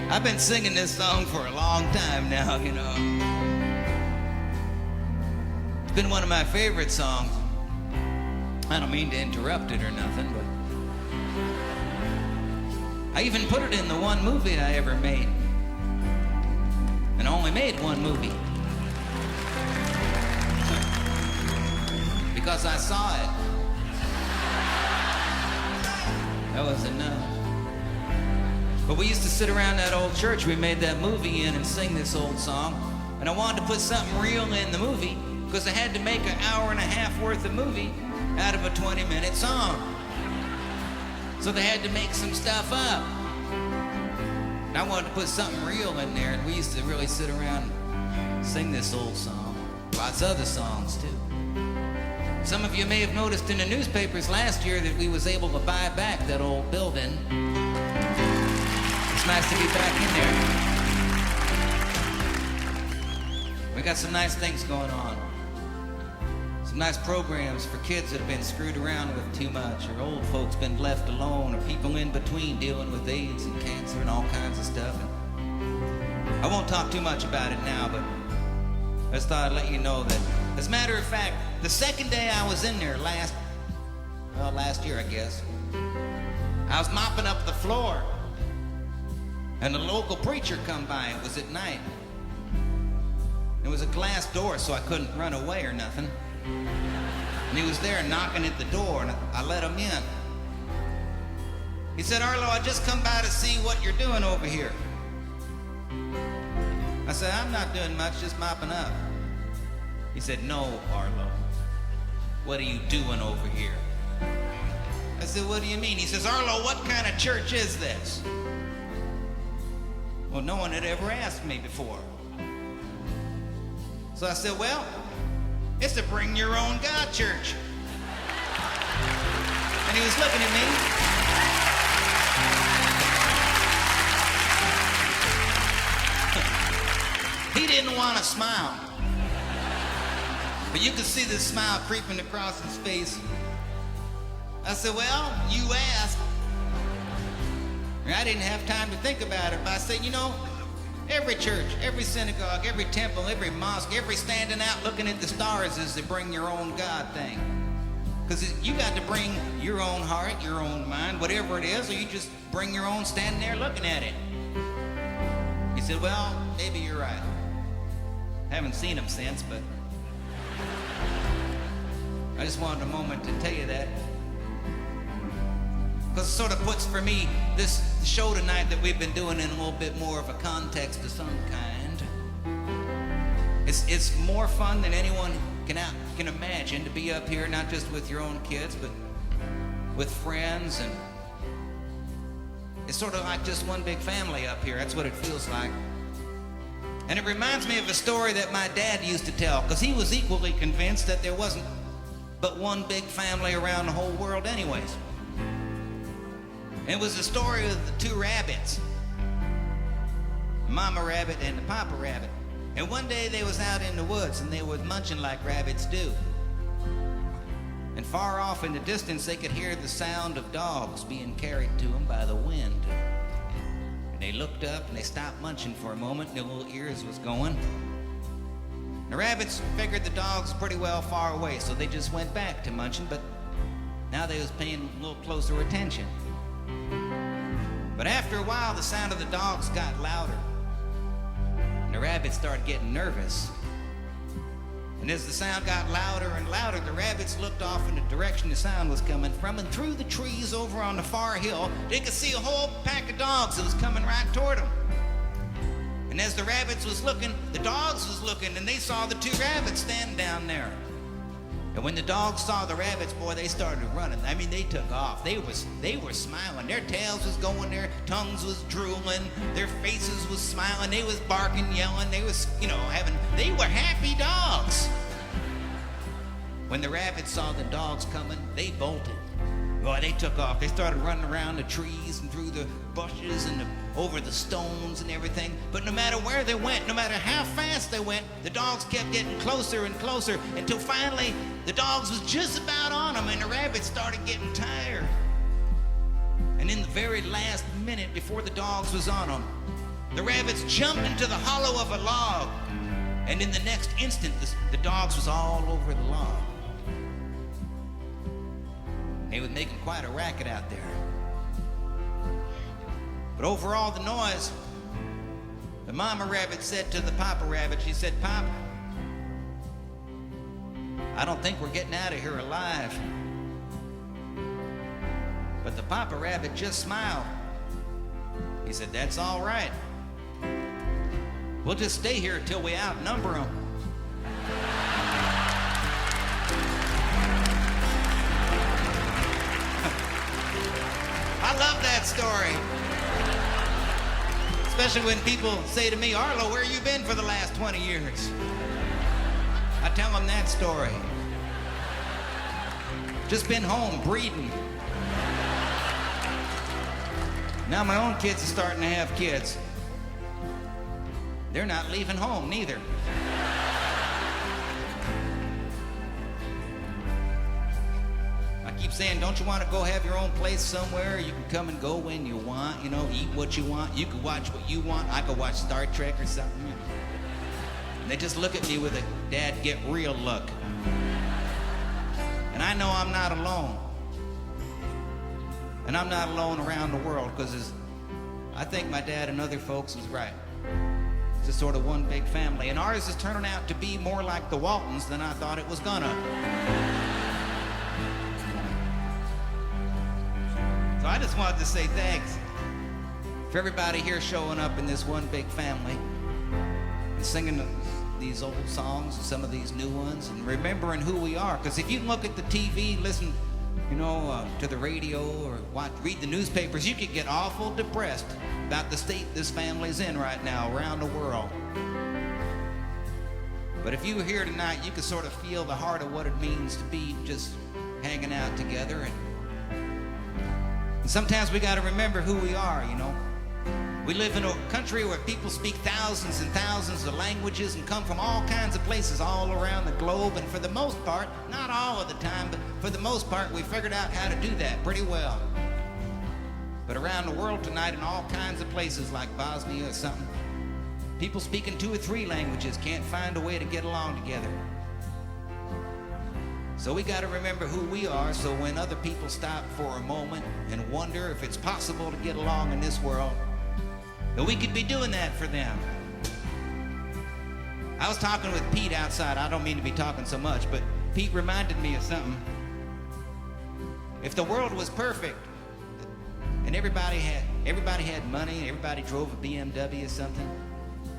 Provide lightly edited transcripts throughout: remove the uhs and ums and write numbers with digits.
I've been singing this song for a long time now, you know. It's been one of my favorite songs. I don't mean to interrupt it or nothing, but I even put it in the one movie I ever made. And I only made one movie. Because I saw it. That was enough. But we used to sit around that old church we made that movie in and sing this old song. And I wanted to put something real in the movie because I had to make an hour and a half worth of movie out of a 20-minute song. So they had to make some stuff up. And I wanted to put something real in there, and we used to really sit around and sing this old song. Lots of other songs, too. Some of you may have noticed in the newspapers last year that we was able to buy back that old building. It's nice to be back in there. We got some nice things going on. Some nice programs for kids that have been screwed around with too much, or old folks been left alone, or people in between dealing with AIDS and cancer and all kinds of stuff. And I won't talk too much about it now, but I just thought I'd let you know that, as a matter of fact, the second day I was in there last year, I guess, I was mopping up the floor, and the local preacher come by. It was at night. It was a glass door, so I couldn't run away or nothing. And he was there knocking at the door, and I let him in. He said, "Arlo, I just come by to see what you're doing over here." I said, "I'm not doing much, just mopping up." He said, "No, Arlo. What are you doing over here?" I said, "What do you mean?" He says, "Arlo, what kind of church is this?" Well, no one had ever asked me before. So I said, "Well, it's a bring your own God church." And he was looking at me. He didn't want to smile. But you could see the smile creeping across his face. I said, "Well, you asked." And I didn't have time to think about it, but I said, "You know, every church, every synagogue, every temple, every mosque, every standing out looking at the stars is the bring your own God thing. Because you got to bring your own heart, your own mind, whatever it is, or you just bring your own standing there looking at it." He said, "Well, maybe you're right." Haven't seen them since, but I just wanted a moment to tell you that. Because it sort of puts for me this show tonight that we've been doing in a little bit more of a context of some kind. It's more fun than anyone can imagine to be up here, not just with your own kids, but with friends, and it's sort of like just one big family up here. That's what it feels like. And it reminds me of a story that my dad used to tell, because he was equally convinced that there wasn't but one big family around the whole world anyways. It was the story of the two rabbits, Mama Rabbit and the Papa Rabbit. And one day they was out in the woods and they was munching like rabbits do. And far off in the distance they could hear the sound of dogs being carried to them by the wind. And they looked up and they stopped munching for a moment and their little ears was going. The rabbits figured the dogs were pretty well far away, so they just went back to munching, but now they was paying a little closer attention. But after a while the sound of the dogs got louder. And the rabbits started getting nervous. And as the sound got louder and louder, the rabbits looked off in the direction the sound was coming from, and through the trees over on the far hill, they could see a whole pack of dogs that was coming right toward them. And as the rabbits was looking, the dogs was looking, and they saw the two rabbits standing down there. And when the dogs saw the rabbits, boy, they started running. I mean, they took off. They were smiling. Their tails was going, their tongues was drooling, their faces was smiling, they was barking, yelling, they was, they were happy dogs. When the rabbits saw the dogs coming, they bolted. Boy, they took off. They started running around the trees and through the bushes and over the stones and everything. But no matter where they went, no matter how fast they went, the dogs kept getting closer and closer until finally the dogs was just about on them and the rabbits started getting tired. And in the very last minute before the dogs was on them, the rabbits jumped into the hollow of a log. And in the next instant, the dogs was all over the log. They was making quite a racket out there. But over all the noise, the Mama Rabbit said to the Papa Rabbit, she said, "Pop, I don't think we're getting out of here alive." But the Papa Rabbit just smiled. He said, "That's all right. We'll just stay here till we outnumber them." I love that story. Especially when people say to me, "Arlo, where you been for the last 20 years? I tell them that story. Just been home breeding. Now my own kids are starting to have kids. They're not leaving home neither. Keep saying, don't you want to go have your own place somewhere? You can come and go when you want, eat what you want. You can watch what you want. I could watch Star Trek or something. And they just look at me with a "Dad, get real" look. And I know I'm not alone. And I'm not alone around the world, because I think my dad and other folks was right. It's just sort of one big family. And ours is turning out to be more like the Waltons than I thought it was gonna. So I just wanted to say thanks for everybody here showing up in this one big family and singing these old songs and some of these new ones and remembering who we are. Because if you look at the TV, listen, to the radio or read the newspapers, you could get awful depressed about the state this family's in right now around the world. But if you were here tonight, you could sort of feel the heart of what it means to be just hanging out together. And sometimes we got to remember who we are, We live in a country where people speak thousands and thousands of languages and come from all kinds of places all around the globe. And for the most part, not all of the time, but for the most part, we figured out how to do that pretty well. But around the world tonight, in all kinds of places like Bosnia or something, people speaking 2 or 3 languages can't find a way to get along together. So we got to remember who we are, so when other people stop for a moment and wonder if it's possible to get along in this world, that we could be doing that for them. I was talking with Pete outside. I don't mean to be talking so much, but Pete reminded me of something. If the world was perfect and everybody had money, everybody drove a BMW or something,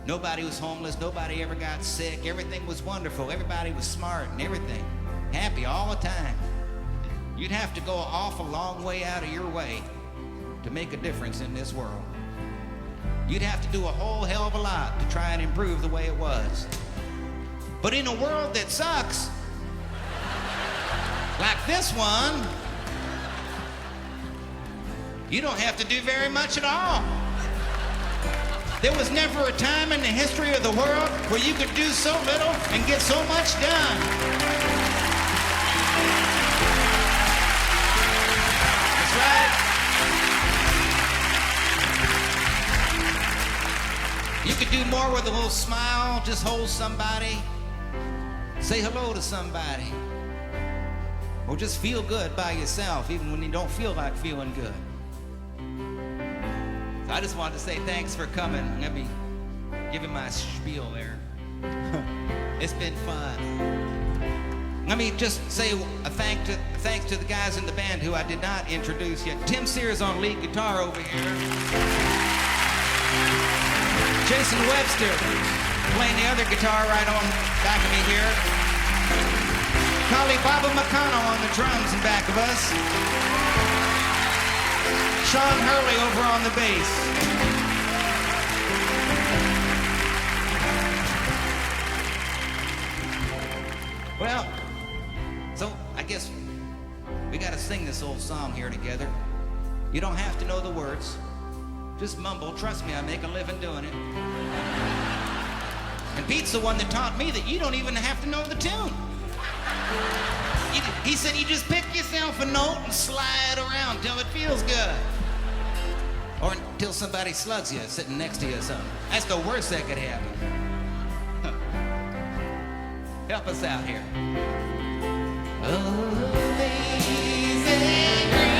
nobody was homeless, nobody ever got sick, everything was wonderful, everybody was smart and everything, happy all the time, you'd have to go an awful long way out of your way to make a difference in this world. You'd have to do a whole hell of a lot to try and improve the way it was. But in a world that sucks, like this one, you don't have to do very much at all. There was never a time in the history of the world where you could do so little and get so much done. That's right. You could do more with a little smile, just hold somebody, say hello to somebody, or just feel good by yourself, even when you don't feel like feeling good. So I just wanted to say thanks for coming. Let me give you my spiel there. It's been fun. Let me just say a thanks to the guys in the band who I did not introduce yet. Tim Sears on lead guitar over here. Jason Webster playing the other guitar right on back of me here. Collie Baba McConnell on the drums in back of us. Sean Hurley over on the bass. Well, so I guess we gotta sing this old song here together. You don't have to know the words. Just mumble. Trust me, I make a living doing it. And Pete's the one that taught me that you don't even have to know the tune. He said you just pick yourself a note and slide around till it feels good. Or until somebody slugs you sitting next to you or something. That's the worst that could happen. Help us out here. Oh, amazing grace.